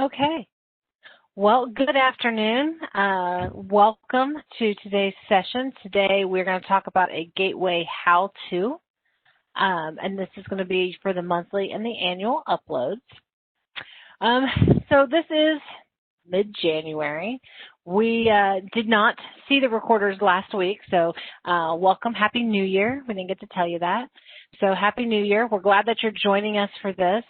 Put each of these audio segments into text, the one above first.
Okay. Well, good afternoon. Welcome to today's session. Today we're going to talk about a gateway how-to, and this is going to be for the monthly and the annual uploads. So this is mid-January. We did not see the recorders last week, so welcome. Happy New Year. We didn't get to tell you that. So Happy New Year. We're glad that you're joining us for this.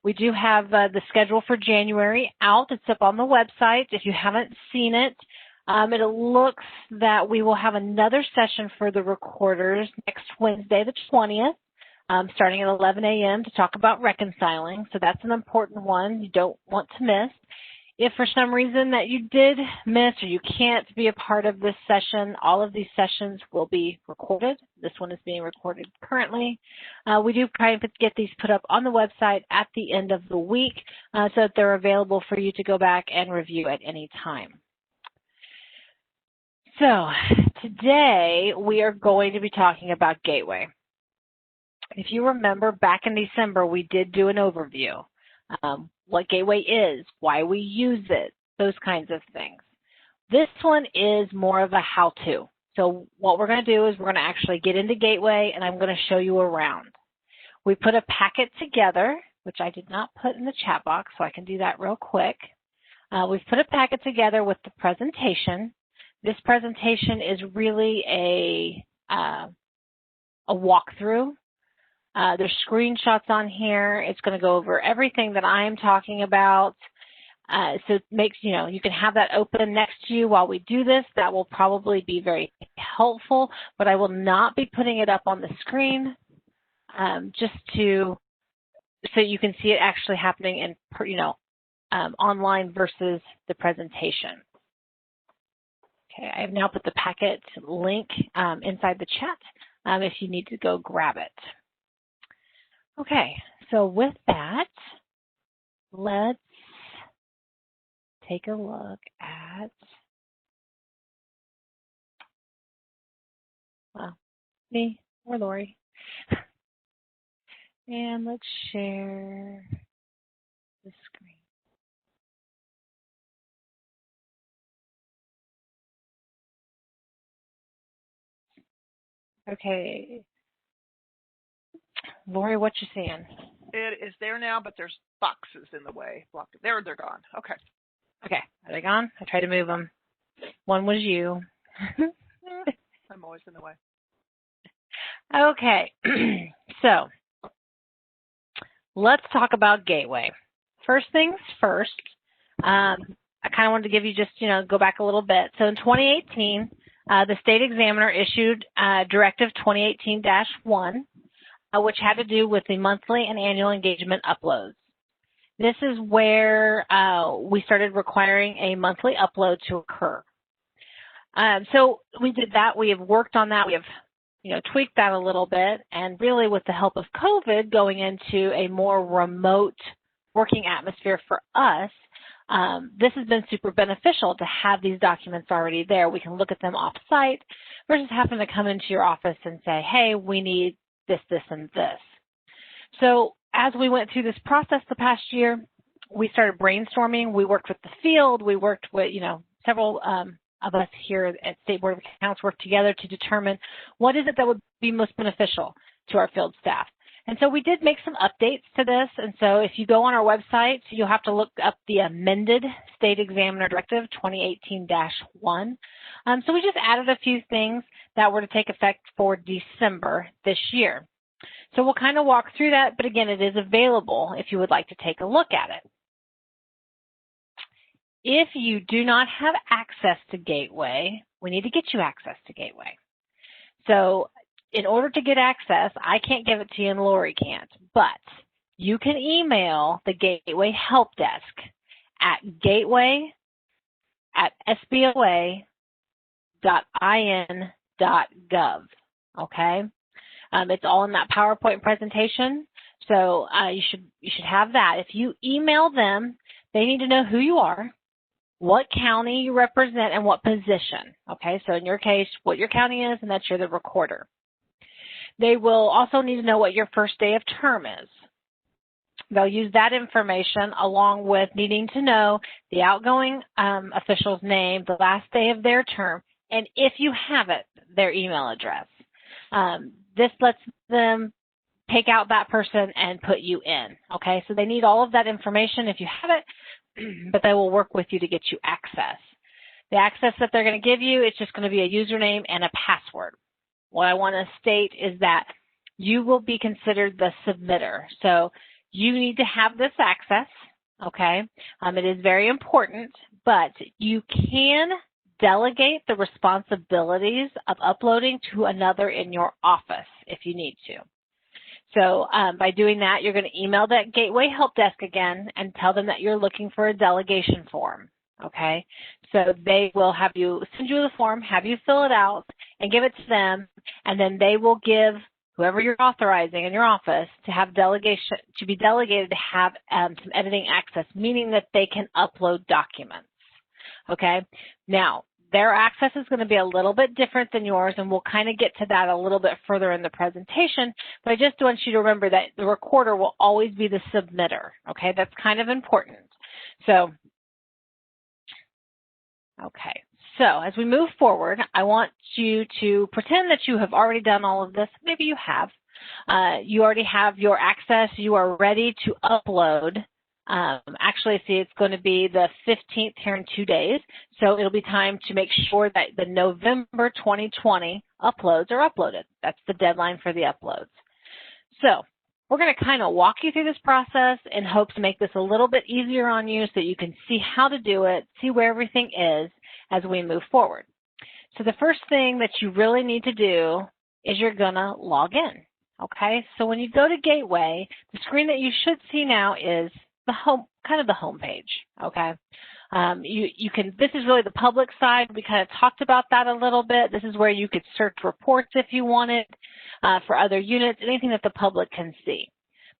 We do have the schedule for January out. It's up on the website. If you haven't seen it, it looks that we will have another session for the recorders next Wednesday, the 20th, starting at 11 a.m. to talk about reconciling. So that's an important one you don't want to miss. If for some reason that you did miss or you can't be a part of this session, all of these sessions will be recorded. This one is being recorded currently. We do try and get these put up on the website at the end of the week so that they're available for you to go back and review at any time. So today we are going to be talking about Gateway. If you remember, back in December, we did do an overview. What Gateway is, why we use it, those kinds of things. This one is more of a how-to. So what we're going to do is we're going to actually get into Gateway, and I'm going to show you around. We put a packet together, which I did not put in the chat box, so I can do that real quick. We've put a packet together with the presentation. This presentation is really a walkthrough. There's screenshots on here. It's going to go over everything that I am talking about. So it makes, you can have that open next to you while we do this. That will probably be very helpful, but I will not be putting it up on the screen just so you can see it actually happening in, online versus the presentation. Okay, I have now put the packet link inside the chat if you need to go grab it. Okay, so with that, let's take a look at, me or Lori. And let's share the screen. Okay. Lori, what you seeing? It is there now, but there's boxes in the way. There, they're gone. Okay. Okay. Are they gone? I tried to move them. One was you. I'm always in the way. Okay. So let's talk about Gateway. First things first, I kind of wanted to give you just, go back a little bit. So in 2018, the state examiner issued Directive 2018-1. Which had to do with the monthly and annual engagement uploads. This is where we started requiring a monthly upload to occur. So we did that. We have worked on that. We have, tweaked that a little bit. And really with the help of COVID going into a more remote working atmosphere for us, this has been super beneficial to have these documents already there. We can look at them off-site versus having to come into your office and say, hey, we need this, and this. So as we went through this process the past year, we started brainstorming. We worked with the field. We worked with, several of us here at State Board of Accounts worked together to determine what is it that would be most beneficial to our field staff. And so we did make some updates to this. And so if you go on our website, you'll have to look up the amended State Examiner Directive 2018-1. So we just added a few things that were to take effect for December this year. So we'll kind of walk through that, but again, it is available if you would like to take a look at it. If you do not have access to Gateway, we need to get you access to Gateway. So in order to get access, I can't give it to you and Lori can't, but you can email the Gateway Help Desk at gateway@sboa.in.gov, okay? It's all in that PowerPoint presentation, so you should have that. If you email them, they need to know who you are, what county you represent, and what position, okay? So in your case, what your county is, and that you're the recorder. They will also need to know what your first day of term is. They'll use that information along with needing to know the outgoing official's name, the last day of their term, and if you have it, their email address. This lets them take out that person and put you in, okay? So they need all of that information if you have it, but they will work with you to get you access. The access that they're going to give you, it's just going to be a username and a password. What I want to state is that you will be considered the submitter. So you need to have this access, okay? It is very important, but you can delegate the responsibilities of uploading to another in your office if you need to. So by doing that, you're going to email that Gateway Help Desk again and tell them that you're looking for a delegation form, okay? So they will have you send you the form, have you fill it out, and give it to them, and then they will give whoever you're authorizing in your office to have delegation, to be delegated to have some editing access, meaning that they can upload documents, okay? Now, their access is going to be a little bit different than yours, and we'll kind of get to that a little bit further in the presentation, but I just want you to remember that the recorder will always be the submitter, okay? That's kind of important. So, okay. So as we move forward, I want you to pretend that you have already done all of this. Maybe you have. You already have your access. You are ready to upload. Actually, see, it's going to be the 15th here in 2 days. So it'll be time to make sure that the November 2020 uploads are uploaded. That's the deadline for the uploads. So we're going to kind of walk you through this process in hopes to make this a little bit easier on you so you can see how to do it, see where everything is as we move forward. So the first thing that you really need to do is you're going to log in, okay? So when you go to Gateway, the screen that you should see now is the home, kind of the home page, okay? This is really the public side. We kind of talked about that a little bit. This is where you could search reports if you wanted for other units, anything that the public can see.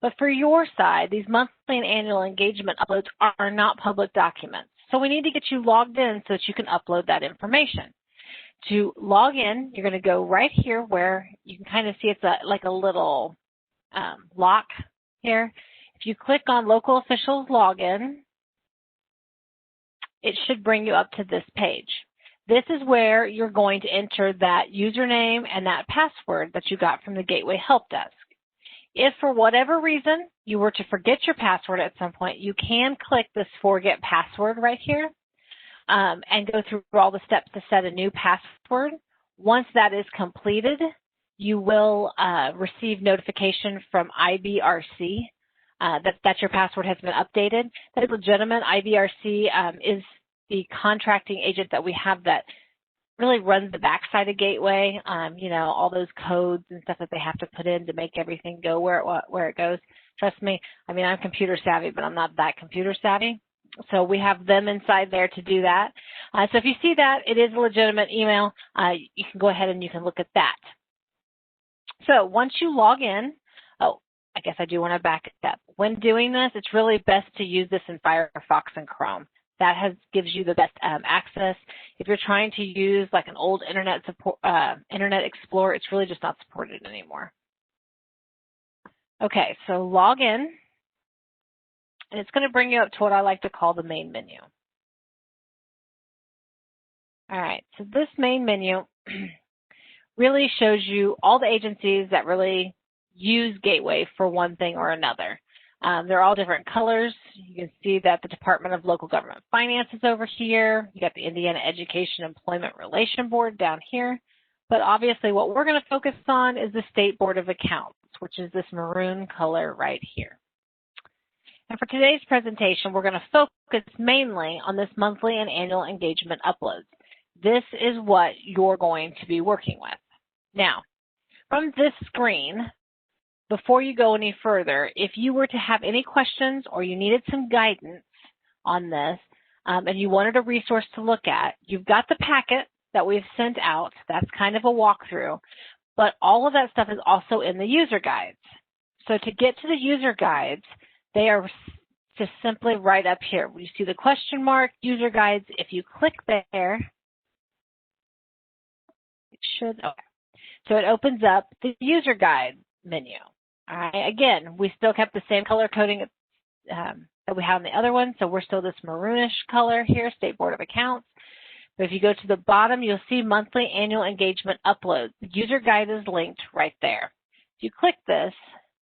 But for your side, these monthly and annual engagement uploads are not public documents. So we need to get you logged in so that you can upload that information. To log in, you're going to go right here where you can kind of see it's like a little lock here. If you click on Local Officials Login, it should bring you up to this page. This is where you're going to enter that username and that password that you got from the Gateway Help Desk. If for whatever reason you were to forget your password at some point, you can click this Forget Password right here and go through all the steps to set a new password. Once that is completed, you will receive notification from IBRC that your password has been updated. That is legitimate. IBRC is the contracting agent that we have that really runs the backside of Gateway, you know, all those codes and stuff that they have to put in to make everything go where it goes. Trust me, I mean, I'm computer savvy, but I'm not that computer savvy. So we have them inside there to do that. So if you see that, it is a legitimate email. You can go ahead and you can look at that. So once you log in, I guess I do want to back it up. When doing this, it's really best to use this in Firefox and Chrome. That gives you the best access. If you're trying to use like an old Internet Explorer, it's really just not supported anymore. Okay, so log in, and it's going to bring you up to what I like to call the main menu. All right, so this main menu really shows you all the agencies that really use Gateway for one thing or another. They're all different colors. You can see that the Department of Local Government Finance is over here. You got the Indiana Education Employment Relation Board down here. But obviously what we're going to focus on is the State Board of Accounts, which is this maroon color right here. And for today's presentation, we're going to focus mainly on this monthly and annual engagement uploads. This is what you're going to be working with. Now, from this screen, before you go any further, if you were to have any questions or you needed some guidance on this and you wanted a resource to look at, you've got the packet that we've sent out. That's kind of a walkthrough. But all of that stuff is also in the user guides. So to get to the user guides, they are just simply right up here. You see the question mark, user guides. If you click there, it should, okay. So it opens up the user guide menu. All right, again, we still kept the same color coding that we have in the other one. So we're still this maroonish color here, State Board of Accounts. But if you go to the bottom, you'll see monthly annual engagement uploads. The user guide is linked right there. If you click this,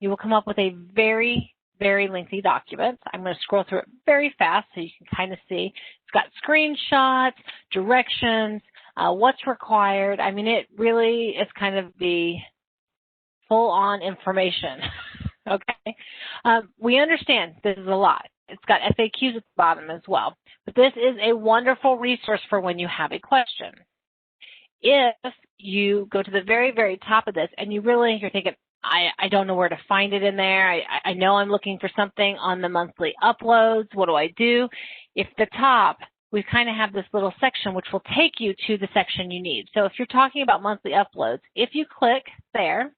you will come up with a very, very lengthy document. I'm going to scroll through it very fast so you can kind of see. It's got screenshots, directions, what's required. I mean, it really is kind of the full-on information. Okay. We understand this is a lot. It's got FAQs at the bottom as well. But this is a wonderful resource for when you have a question. If you go to the very, very top of this and you're thinking, I don't know where to find it in there. I know I'm looking for something on the monthly uploads. What do I do? If the top, we kind of have this little section which will take you to the section you need. So if you're talking about monthly uploads, if you click there,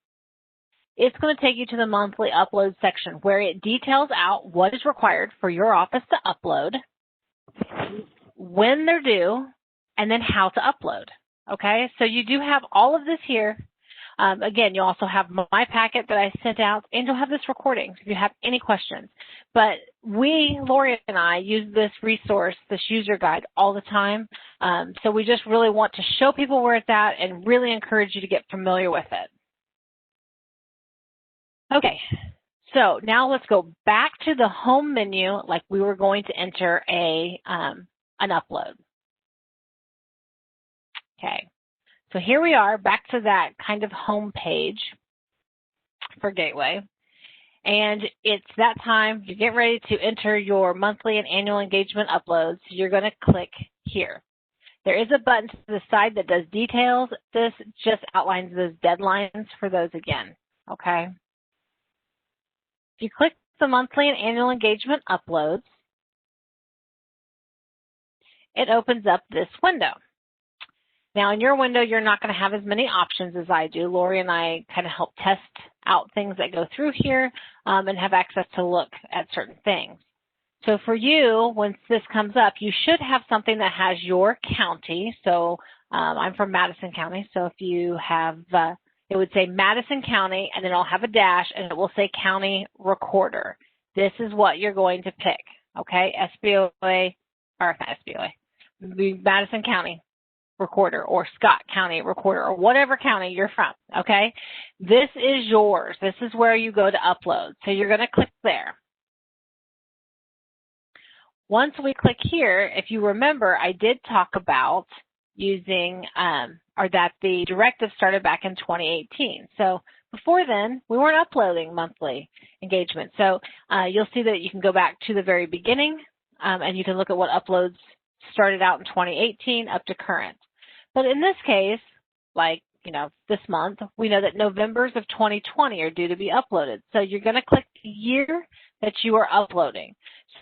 it's going to take you to the monthly upload section where it details out what is required for your office to upload, when they're due, and then how to upload. Okay, so you do have all of this here. Again, you also have my packet that I sent out, and you'll have this recording if you have any questions. But Lori and I, use this resource, this user guide, all the time. So we just really want to show people where it's at and really encourage you to get familiar with it. Okay, so now let's go back to the home menu like we were going to enter an upload. Okay, so here we are back to that kind of home page for Gateway. And it's that time, you get ready to enter your monthly and annual engagement uploads. You're going to click here. There is a button to the side that does details. This just outlines those deadlines for those again, okay? If you click the monthly and annual engagement uploads, it opens up this window. Now, in your window, you're not going to have as many options as I do. Lori and I kind of help test out things that go through here and have access to look at certain things. So for you, once this comes up, you should have something that has your county. So I'm from Madison County. So if you have it would say Madison County, and then it'll have a dash, and it will say County Recorder. This is what you're going to pick, okay? SBOA, or not SBOA, Madison County Recorder, or Scott County Recorder, or whatever county you're from, okay? This is yours. This is where you go to upload. So you're going to click there. Once we click here, if you remember, I did talk about using, or that the directive started back in 2018. So before then, we weren't uploading monthly engagement. So you'll see that you can go back to the very beginning, and you can look at what uploads started out in 2018 up to current. But in this case, like, this month, we know that Novembers of 2020 are due to be uploaded. So you're going to click the year that you are uploading.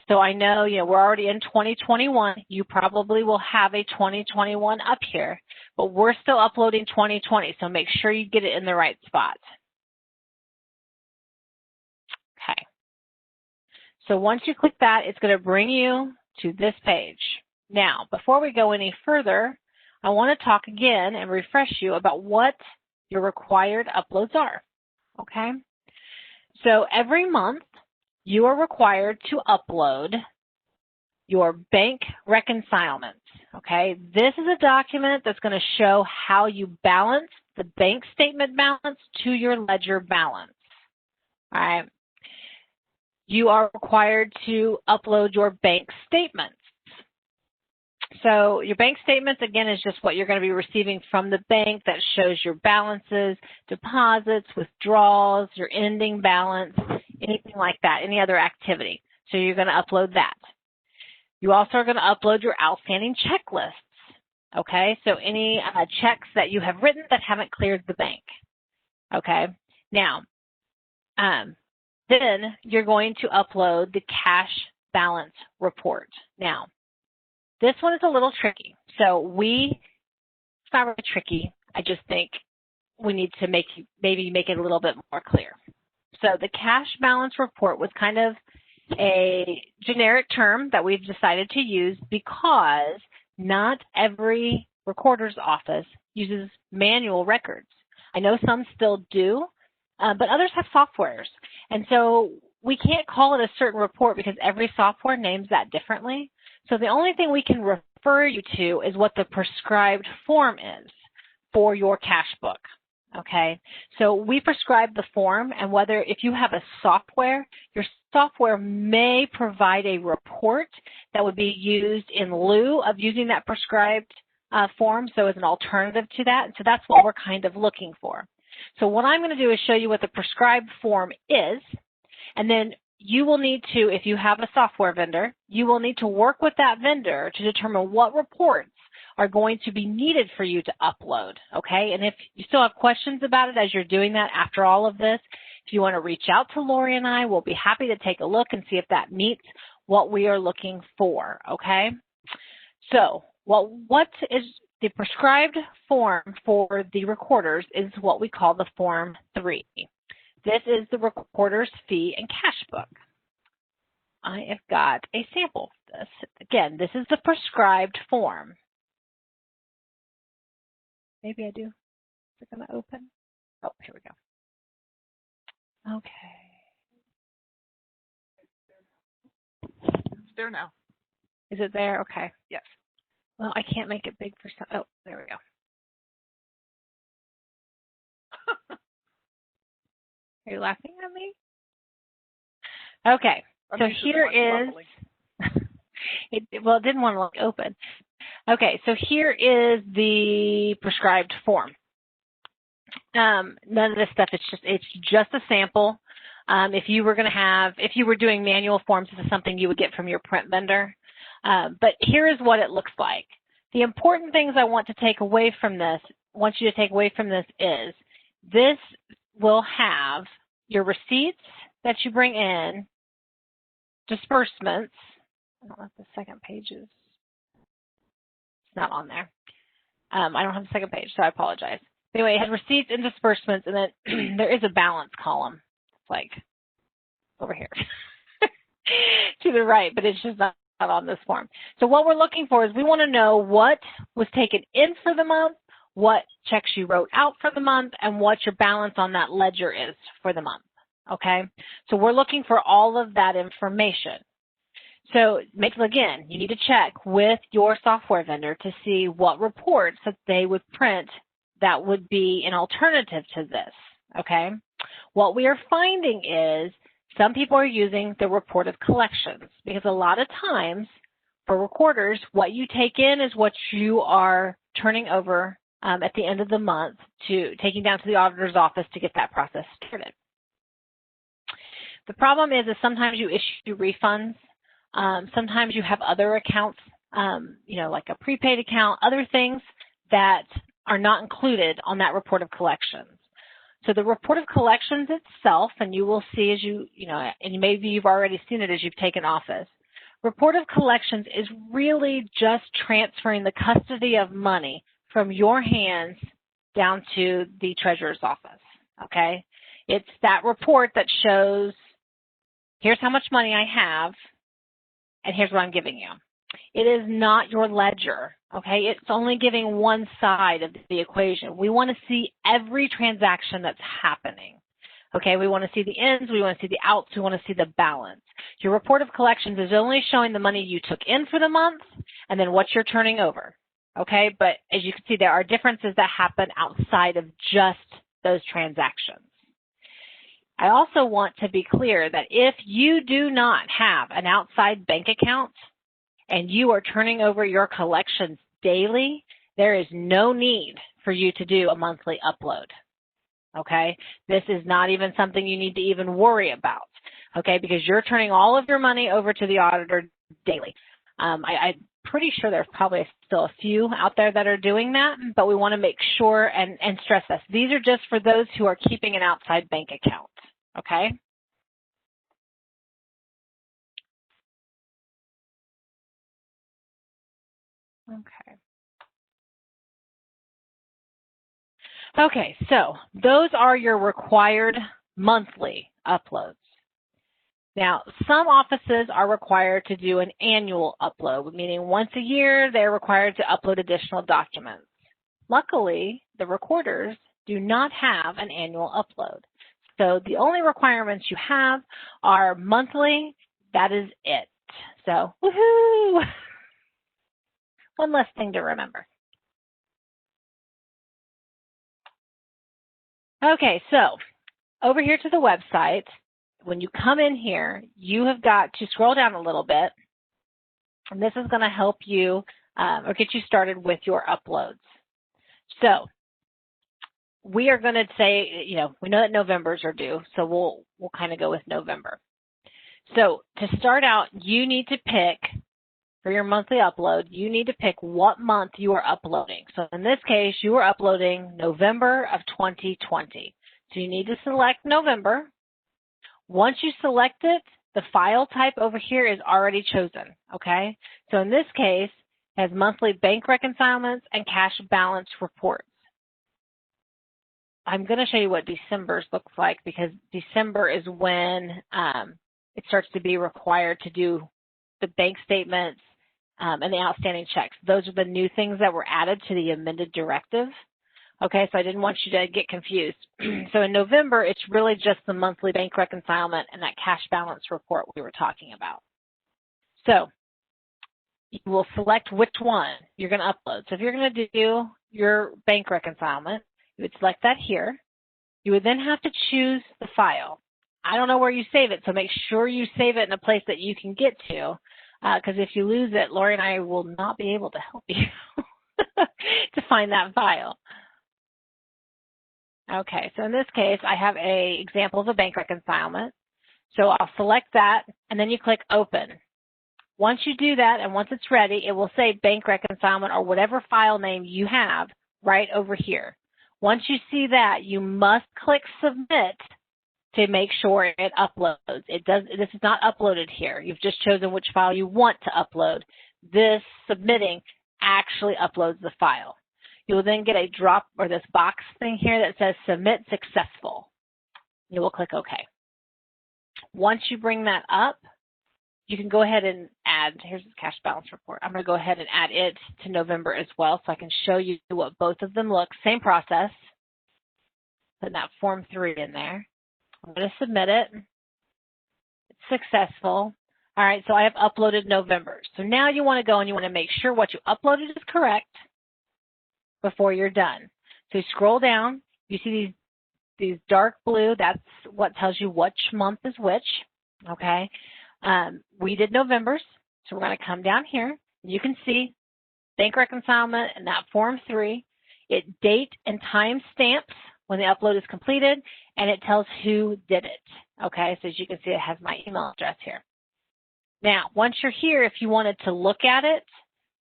So I know, we're already in 2021. You probably will have a 2021 up here, but we're still uploading 2020. So make sure you get it in the right spot. Okay. So once you click that, it's going to bring you to this page. Now, before we go any further, I want to talk again and refresh you about what your required uploads are, okay? So every month, you are required to upload your bank reconcilements, okay? This is a document that's going to show how you balance the bank statement balance to your ledger balance, all right? You are required to upload your bank statements. So your bank statements, again, is just what you're going to be receiving from the bank that shows your balances, deposits, withdrawals, your ending balance, anything like that, any other activity. So you're going to upload that. You also are going to upload your outstanding checklists, okay? So any checks that you have written that haven't cleared the bank, okay? Now, then you're going to upload the cash balance report. Now, this one is a little tricky. So it's not really tricky. I just think we need to maybe make it a little bit more clear. So the cash balance report was kind of a generic term that we've decided to use because not every recorder's office uses manual records. I know some still do, but others have softwares. And so we can't call it a certain report because every software names that differently. So the only thing we can refer you to is what the prescribed form is for your cash book. Okay, so we prescribe the form, and if you have a software, your software may provide a report that would be used in lieu of using that prescribed form, so as an alternative to that. So that's what we're kind of looking for. So what I'm going to do is show you what the prescribed form is, and then you will need to, if you have a software vendor, you will need to work with that vendor to determine what reports are going to be needed for you to upload, okay? And if you still have questions about it as you're doing that after all of this, if you want to reach out to Lori and I, we'll be happy to take a look and see if that meets what we are looking for, okay? So what is the prescribed form for the recorders is what we call the Form 3. This is the recorder's fee and cash book. I have got a sample of this. Again, this is the prescribed form. Maybe I do. Is it going to open? Oh, here we go. Okay. It's there now. Is it there? Okay. Yes. Well, I can't make it big for some. Oh, there we go. Are you laughing at me? Okay. So here is, it didn't want to open. Okay, so here is the prescribed form. None of this stuff, it's just a sample. If you were doing manual forms, this is something you would get from your print vendor. But here is what it looks like. The important things I want you to take away from this is this will have your receipts that you bring in, disbursements. I don't know if the second page is not on there. I don't have the second page, so I apologize. Anyway, it has receipts and disbursements, and then there is a balance column. It's like over here to the right, but it's just not on this form. So what we're looking for is we want to know what was taken in for the month, what checks you wrote out for the month, and what your balance on that ledger is for the month. Okay? So we're looking for all of that information. So again, you need to check with your software vendor to see what reports that they would print that would be an alternative to this, okay? What we are finding is some people are using the report of collections because a lot of times for recorders, what you take in is what you are turning over at the end of the month taking down to the auditor's office to get that process started. The problem is sometimes you issue refunds. Sometimes you have other accounts, like a prepaid account, other things that are not included on that report of collections. So the report of collections itself, and you will see as and maybe you've already seen it as you've taken office, report of collections is really just transferring the custody of money from your hands down to the treasurer's office, okay? It's that report that shows, here's how much money I have, and here's what I'm giving you. It is not your ledger, okay? It's only giving one side of the equation. We want to see every transaction that's happening, okay? We want to see the ins, we want to see the outs, we want to see the balance. Your report of collections is only showing the money you took in for the month and then what you're turning over, okay? But as you can see, there are differences that happen outside of just those transactions. I also want to be clear that if you do not have an outside bank account and you are turning over your collections daily, there is no need for you to do a monthly upload, okay? This is not even something you need to even worry about, okay, because you're turning all of your money over to the auditor daily. I'm pretty sure there's probably still a few out there that are doing that, but we want to make sure and stress this. These are just for those who are keeping an outside bank account. Okay. Okay. Okay, so those are your required monthly uploads. Now, some offices are required to do an annual upload, meaning once a year they're required to upload additional documents. Luckily, the recorders do not have an annual upload. So the only requirements you have are monthly. That is it. So, woohoo! One less thing to remember. Okay, so over here to the website, when you come in here, you have got to scroll down a little bit, and this is going to help you or get you started with your uploads. So we are going to say, we know that November's are due, so we'll kind of go with November. So to start out, you need to pick, for your monthly upload, you need to pick what month you are uploading. So in this case, you are uploading November of 2020. So you need to select November. Once you select it, the file type over here is already chosen, okay? So in this case, it has monthly bank reconciliations and cash balance reports. I'm going to show you what December's looks like because December is when it starts to be required to do the bank statements and the outstanding checks. Those are the new things that were added to the amended directive. Okay, so I didn't want you to get confused. So in November, it's really just the monthly bank reconciliation and that cash balance report we were talking about. So you will select which one you're going to upload. So if you're going to do your bank reconciliation, you would select that here. You would then have to choose the file. I don't know where you save it, so make sure you save it in a place that you can get to, because if you lose it, Lori and I will not be able to help you to find that file. Okay, so in this case, I have an example of a bank reconciliation. So I'll select that, and then you click Open. Once you do that, and once it's ready, it will say Bank Reconciliation or whatever file name you have right over here. Once you see that, you must click Submit to make sure it uploads. This is not uploaded here. You've just chosen which file you want to upload. This submitting actually uploads the file. You will then get a drop or this box thing here that says Submit Successful. You will click OK. Once you bring that up, you can go ahead and add, here's the cash balance report. I'm going to go ahead and add it to November as well so I can show you what both of them look. Same process. Put that Form 3 in there. I'm going to submit it. It's successful. All right, so I have uploaded November. So now you want to go and you want to make sure what you uploaded is correct before you're done. So you scroll down. You see these dark blue. That's what tells you which month is which. Okay. We did November's, so we're going to come down here. You can see bank reconciliation and that Form 3. It date and time stamps when the upload is completed, and it tells who did it. Okay, so as you can see, it has my email address here. Now, once you're here, if you wanted to look at it,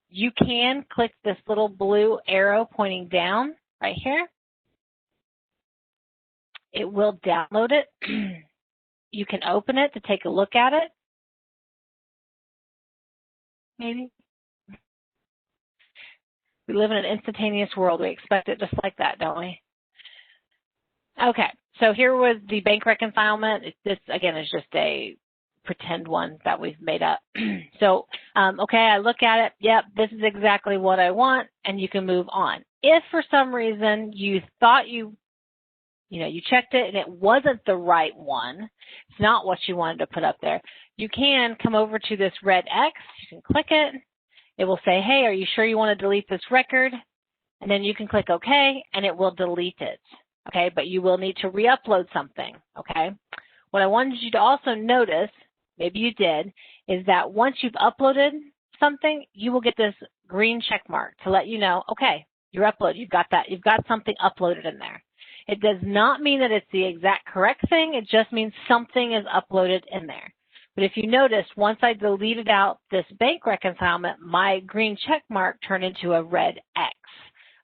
you can click this little blue arrow pointing down right here. It will download it. You can open it to take a look at it. Maybe. We live in an instantaneous world. We expect it just like that, don't we? Okay, so here was the bank reconciliation. This, again, is just a pretend one that we've made up. So, okay, I look at it. Yep, this is exactly what I want, and you can move on. If for some reason you thought you checked it and it wasn't the right one, it's not what you wanted to put up there, you can come over to this red X. You can click it. It will say, hey, are you sure you want to delete this record? And then you can click OK, and it will delete it. Okay, but you will need to re-upload something. Okay, what I wanted you to also notice, maybe you did, is that once you've uploaded something, you will get this green check mark to let you know, okay, you're uploaded. You've got something uploaded in there. It does not mean that it's the exact correct thing. It just means something is uploaded in there. But if you notice, once I deleted out this bank reconciliation, my green check mark turned into a red X.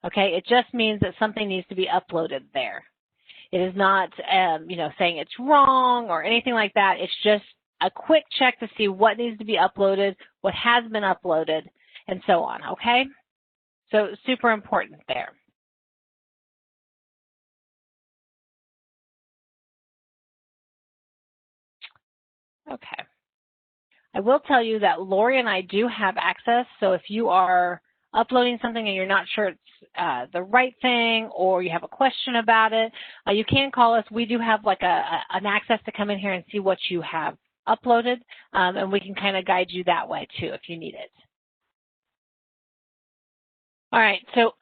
Okay, it just means that something needs to be uploaded there. It is not, saying it's wrong or anything like that. It's just a quick check to see what needs to be uploaded, what has been uploaded, and so on, okay? So super important there. Okay. I will tell you that Lori and I do have access, so if you are uploading something and you're not sure it's the right thing, or you have a question about it, you can call us. We do have like an access to come in here and see what you have uploaded, and we can kind of guide you that way too if you need it. All right, so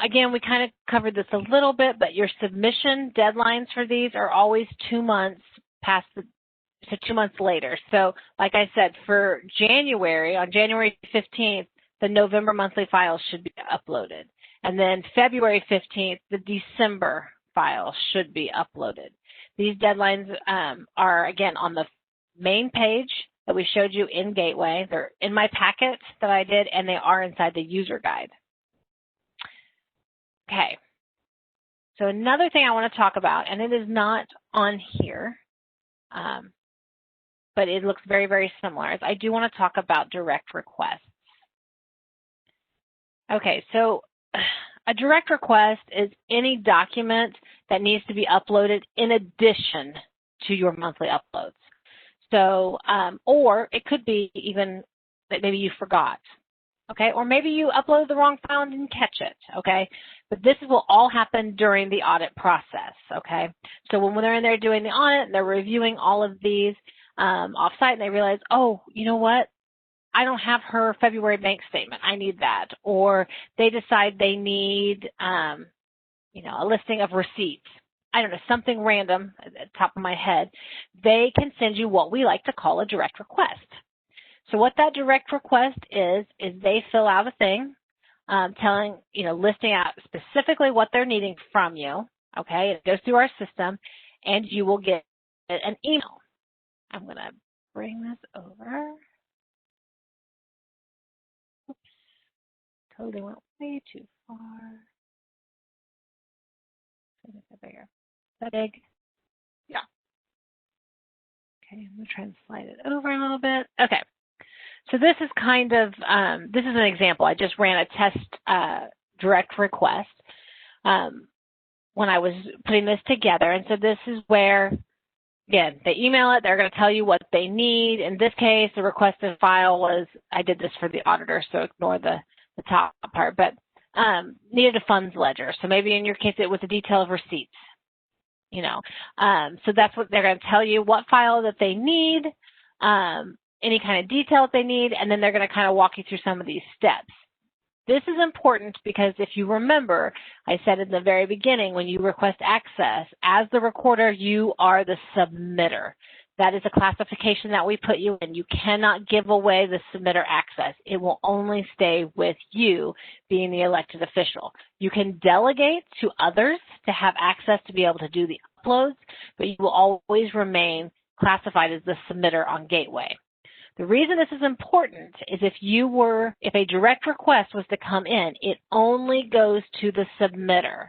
again, we kind of covered this a little bit, but your submission deadlines for these are always 2 months past so 2 months later. So like I said, for January, on January 15th, the November monthly files should be uploaded. And then February 15th, the December files should be uploaded. These deadlines are, again, on the main page that we showed you in Gateway. They're in my packet that I did, and they are inside the user guide. Okay, so another thing I want to talk about, and it is not on here, but it looks very, very similar, is I do want to talk about direct requests. Okay, so a direct request is any document that needs to be uploaded in addition to your monthly uploads. So, or it could be even that maybe you forgot. Okay, or maybe you uploaded the wrong file and didn't catch it, okay? But this will all happen during the audit process, okay? So when they're in there doing the audit and they're reviewing all of these off-site and they realize, oh, you know what? I don't have her February bank statement. I need that. Or they decide they need, you know, a listing of receipts. I don't know, something random at the top of my head. They can send you what we like to call a direct request. So what that direct request is they fill out a thing telling, you know, listing out specifically what they're needing from you, okay? It goes through our system, and you will get an email. I'm going to bring this over. Oops, totally went way too far. Is that bigger? Is that big? Yeah. Okay, I'm going to try and slide it over a little bit. Okay. So this is kind of, this is an example. I just ran a test direct request when I was putting this together. And so this is where, again, they email it. They're going to tell you what they need. In this case, the requested file was, I did this for the auditor, so ignore the top part, but needed a funds ledger. So maybe in your case, it was a detail of receipts, you know. So that's what they're going to tell you, what file that they need, any kind of detail that they need, and then they're going to kind of walk you through some of these steps. This is important because if you remember, I said in the very beginning, when you request access, as the recorder, you are the submitter. That is a classification that we put you in. You cannot give away the submitter access. It will only stay with you being the elected official. You can delegate to others to have access to be able to do the uploads, but you will always remain classified as the submitter on Gateway. The reason this is important is if a direct request was to come in, it only goes to the submitter.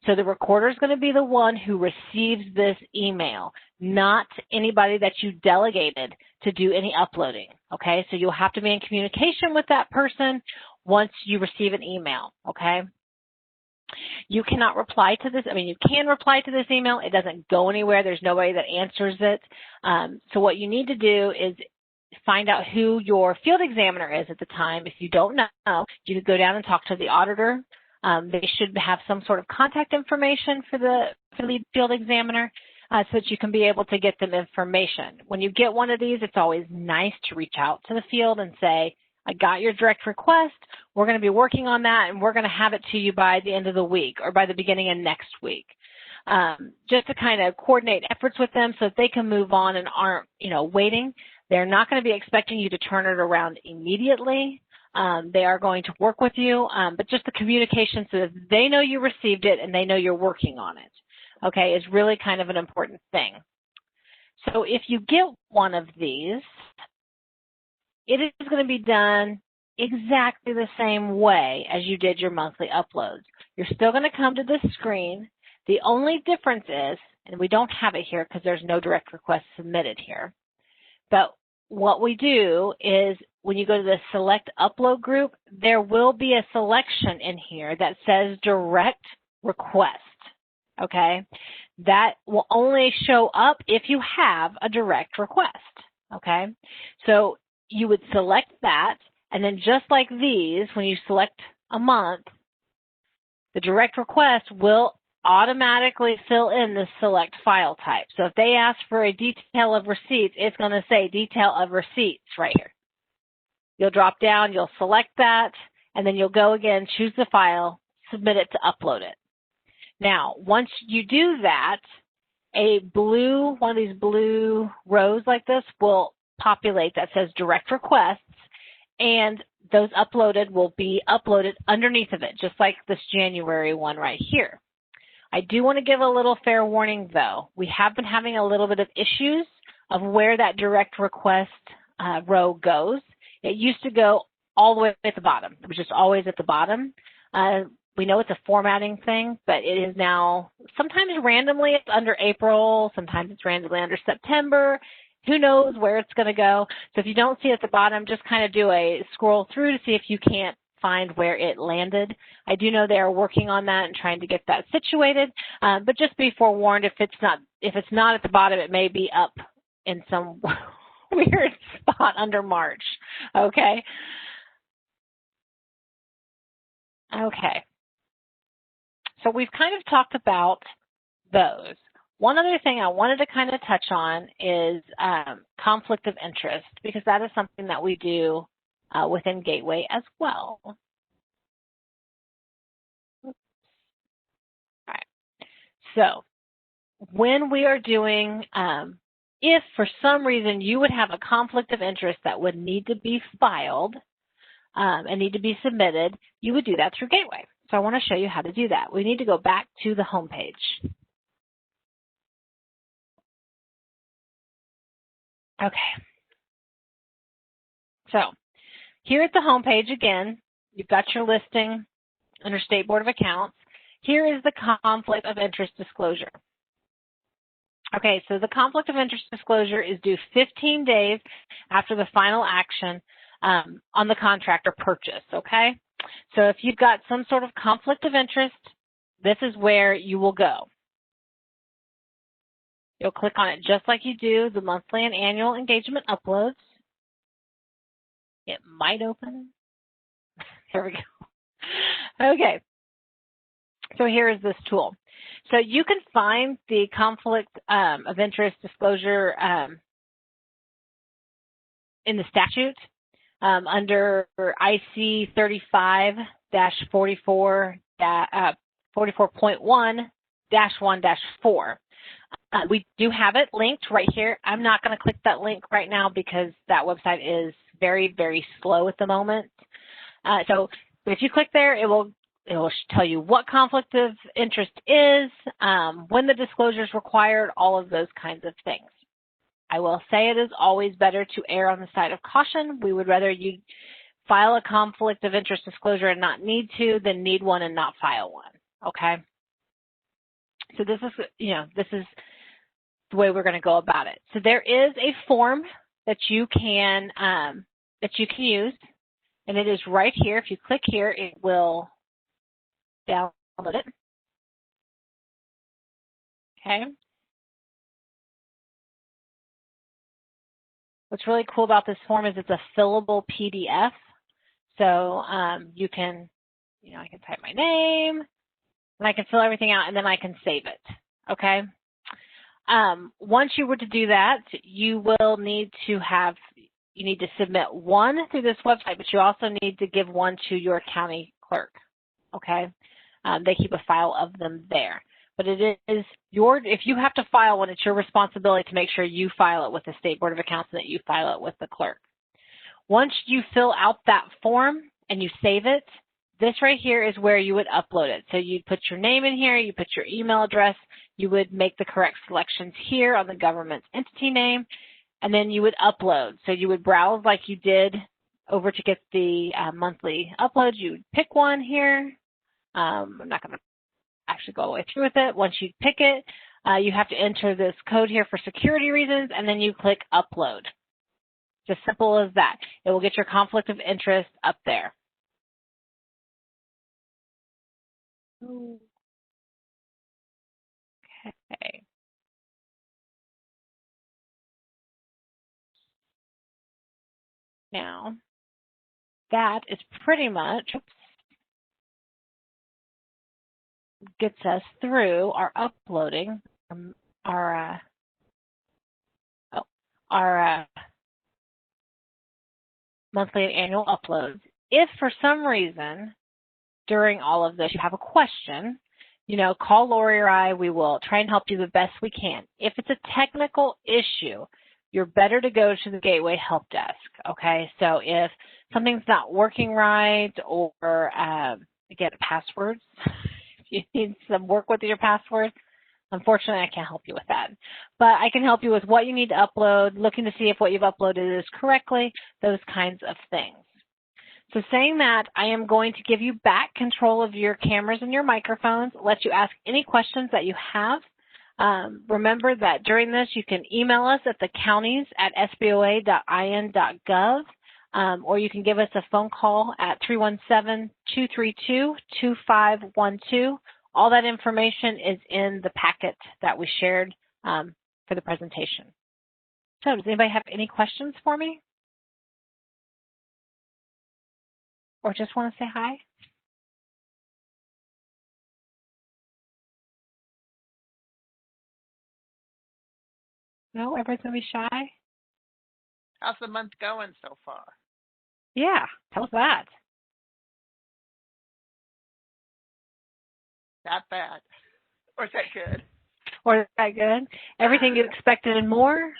So the recorder is going to be the one who receives this email, not anybody that you delegated to do any uploading, okay? So you'll have to be in communication with that person once you receive an email, okay? You cannot reply to this. I mean, you can reply to this email. It doesn't go anywhere. There's nobody that answers it. So what you need to do is find out who your field examiner is at the time. If you don't know, you could go down and talk to the auditor. They should have some sort of contact information for the lead field examiner so that you can be able to get them information. When you get one of these, it's always nice to reach out to the field and say, I got your direct request. We're going to be working on that, and we're going to have it to you by the end of the week or by the beginning of next week. Just to kind of coordinate efforts with them so that they can move on and aren't, you know, waiting. They're not going to be expecting you to turn it around immediately. They are going to work with you, but just the communication so that they know you received it and they know you're working on it, okay, is really kind of an important thing. So if you get one of these, it is going to be done exactly the same way as you did your monthly uploads. You're still going to come to this screen. The only difference is, and we don't have it here because there's no direct request submitted here, but what we do is when you go to the select upload group, there will be a selection in here that says direct request, okay? That will only show up if you have a direct request, okay? So you would select that, and then just like these, when you select a month, the direct request will automatically fill in the select file type. So if they ask for a detail of receipts, it's going to say detail of receipts right here. You'll drop down, you'll select that, and then you'll go again, choose the file, submit it to upload it. Now, once you do that, one of these blue rows like this will populate that says direct requests, and those uploaded will be uploaded underneath of it, just like this January one right here. I do want to give a little fair warning though. We have been having a little bit of issues of where that direct request row goes. It used to go all the way at the bottom. It was just always at the bottom. We know it's a formatting thing, but it is now sometimes randomly it's under April, sometimes it's randomly under September. Who knows where it's going to go? So if you don't see it at the bottom, just kind of do a scroll through to see if you can't find where it landed. I do know they are working on that and trying to get that situated, but just be forewarned, if it's not at the bottom, it may be up in some weird spot under March. Okay. Okay. So we've kind of talked about those. One other thing I wanted to kind of touch on is conflict of interest, because that is something that we do within Gateway as well. All right. So when we are doing, if for some reason you would have a conflict of interest that would need to be filed and need to be submitted, you would do that through Gateway. So I want to show you how to do that. We need to go back to the home page. Okay. So here at the home page again, you've got your listing under State Board of Accounts. Here is the conflict of interest disclosure. Okay, so the conflict of interest disclosure is due 15 days after the final action on the contract or purchase, okay? So if you've got some sort of conflict of interest, this is where you will go. You'll click on it just like you do the monthly and annual engagement uploads. It might open. Here we go. Okay. So here is this tool. So you can find the conflict of interest disclosure in the statute under IC 35-44.1-1-4. We do have it linked right here. I'm not going to click that link right now because that website is very, very slow at the moment. So if you click there, it will tell you what conflict of interest is, when the disclosure is required, all of those kinds of things. I will say it is always better to err on the side of caution. We would rather you file a conflict of interest disclosure and not need to than need one and not file one, okay? So this is the way we're going to go about it. So there is a form that you can use, and it is right here. If you click here, it will download it. Okay. What's really cool about this form is it's a fillable PDF. So you can, I can type my name, and I can fill everything out, and then I can save it. Okay. Once you were to do that, you will need to submit one through this website, but you also need to give one to your county clerk. Okay. They keep a file of them there. But it is if you have to file one, it's your responsibility to make sure you file it with the State Board of Accounts and that you file it with the clerk. Once you fill out that form and you save it, this right here is where you would upload it. So you'd put your name in here, you put your email address, you would make the correct selections here on the government's entity name, and then you would upload. So you would browse like you did over to get the monthly uploads. You would pick one here. I'm not going to actually go all the way through with it. Once you pick it, you have to enter this code here for security reasons, and then you click upload. It's as simple as that. It will get your conflict of interest up there. Okay. Now, that is pretty much, gets us through our uploading, our monthly and annual uploads. If for some reason during all of this you have a question, call Lori or I. We will try and help you the best we can. If it's a technical issue, you're better to go to the Gateway Help Desk, okay? So if something's not working right or, again, passwords, if you need some work with your passwords, unfortunately, I can't help you with that. But I can help you with what you need to upload, looking to see if what you've uploaded is correctly, those kinds of things. So saying that, I am going to give you back control of your cameras and your microphones, let you ask any questions that you have. Remember that during this, you can email us at thecounties@sboa.in.gov, or you can give us a phone call at 317-232-2512. All that information is in the packet that we shared for the presentation. So does anybody have any questions for me? Or just want to say hi? No, everybody's going to be shy? How's the month going so far? Yeah, tell us that. Not bad. Or is that good? Or is that good? Everything you expected and more?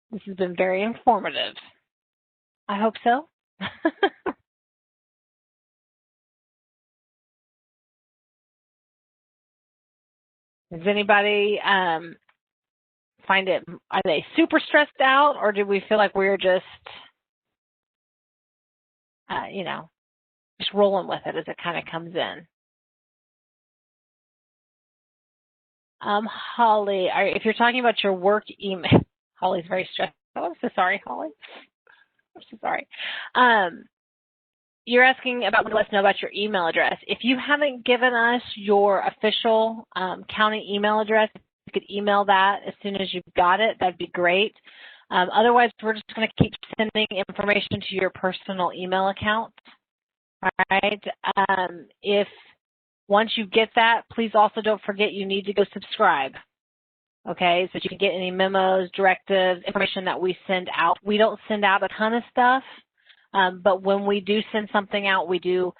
This has been very informative. I hope so. Does anybody find it, are they super stressed out, or do we feel like we're just, just rolling with it as it kind of comes in? Holly, if you're talking about your work email, Holly's very stressed. Oh, I'm so sorry, Holly. I'm so sorry. You're asking about letting us know about your email address. If you haven't given us your official county email address, you could email that as soon as you've got it. That'd be great. Otherwise, we're just going to keep sending information to your personal email account. All right. If once you get that, please also don't forget you need to go subscribe. Okay, so you can get any memos, directives, information that we send out. We don't send out a ton of stuff. But when we do send something out, we do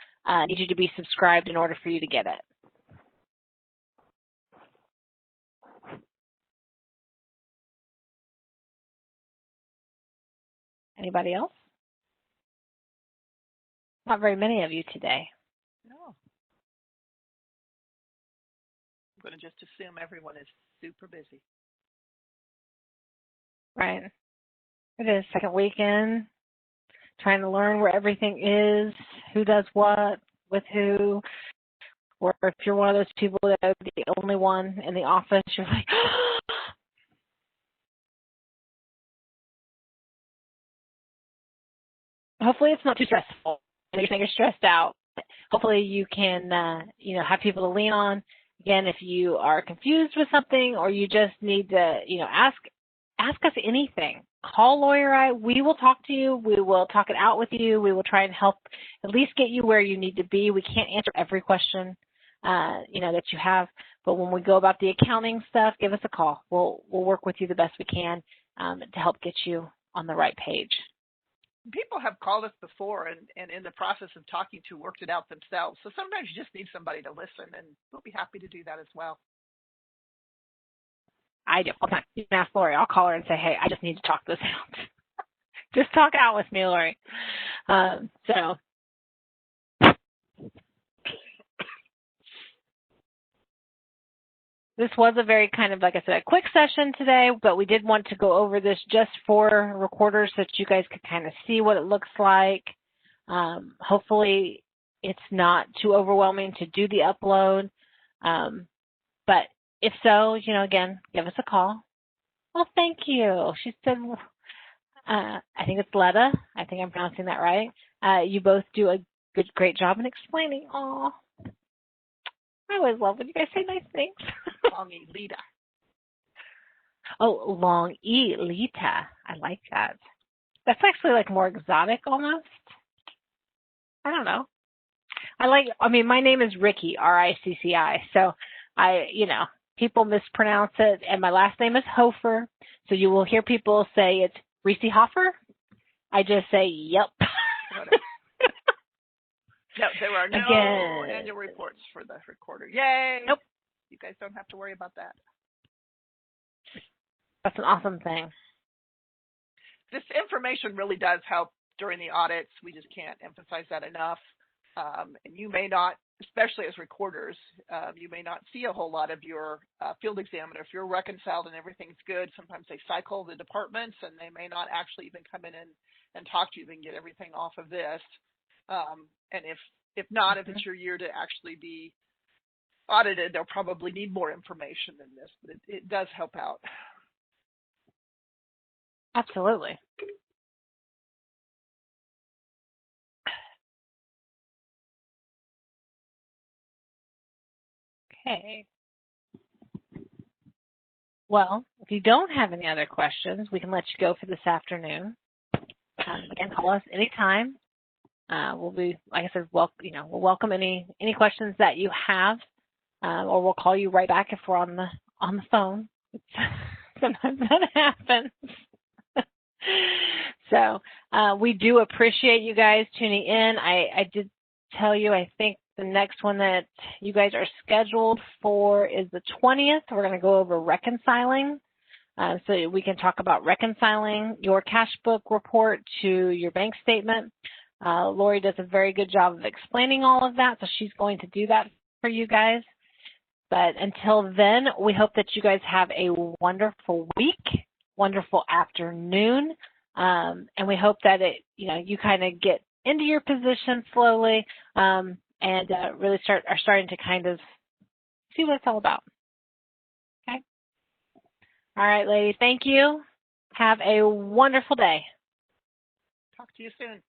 need you to be subscribed in order for you to get it. Anybody else? Not very many of you today. No. I'm going to just assume everyone is super busy. Right. It is second weekend, trying to learn where everything is, who does what, with who, or if you're one of those people that are the only one in the office, you're like, hopefully it's not too stressful. You're stressed out. Hopefully you can, have people to lean on. Again, if you are confused with something or you just need to, ask us anything. Call Lawyer I. We will talk to you. We will talk it out with you. We will try and help at least get you where you need to be. We can't answer every question, that you have. But when we go about the accounting stuff, give us a call. We'll work with you the best we can to help get you on the right page. People have called us before and in the process of talking to worked it out themselves. So sometimes you just need somebody to listen, and we'll be happy to do that as well. I do all the time. You can ask Lori. I'll call her and say, hey, I just need to talk this out. Just talk out with me, Lori. This was a very kind of, like I said, a quick session today, but we did want to go over this just for recorders so that you guys could kind of see what it looks like. Hopefully it's not too overwhelming to do the upload. But if so, again, give us a call. Well, thank you. She said, I think it's Letta. I think I'm pronouncing that right. You both do a great job in explaining. Aw. I always love when you guys say nice things. Call me Lita. Oh, long E, Lita. I like that. That's actually like more exotic almost. I don't know. My name is Ricky, R-I-C-C-I. So people mispronounce it. And my last name is Hofer. So you will hear people say it's Reese Hoffer. I just say, yep. No, there are no annual reports for the recorder. Yay! Nope. You guys don't have to worry about that. That's an awesome thing. This information really does help during the audits. We just can't emphasize that enough. And you may not, especially as recorders, you may not see a whole lot of your field examiner. If you're reconciled and everything's good, sometimes they cycle the departments and they may not actually even come in and talk to you and get everything off of this. And if not, if it's your year to actually be audited, they'll probably need more information than this, but it does help out. Absolutely. Okay. Well, if you don't have any other questions, we can let you go for this afternoon. Again, call us anytime. We'll be, like I said, we'll welcome any questions that you have, or we'll call you right back if we're on the phone. Sometimes that happens. So we do appreciate you guys tuning in. I did tell you, I think the next one that you guys are scheduled for is the 20th. We're going to go over reconciling. So we can talk about reconciling your cash book report to your bank statement. Lori does a very good job of explaining all of that, so she's going to do that for you guys. But until then, we hope that you guys have a wonderful week, wonderful afternoon, and we hope that you kind of get into your position slowly and really are starting to kind of see what it's all about. Okay. All right, ladies. Thank you. Have a wonderful day. Talk to you soon.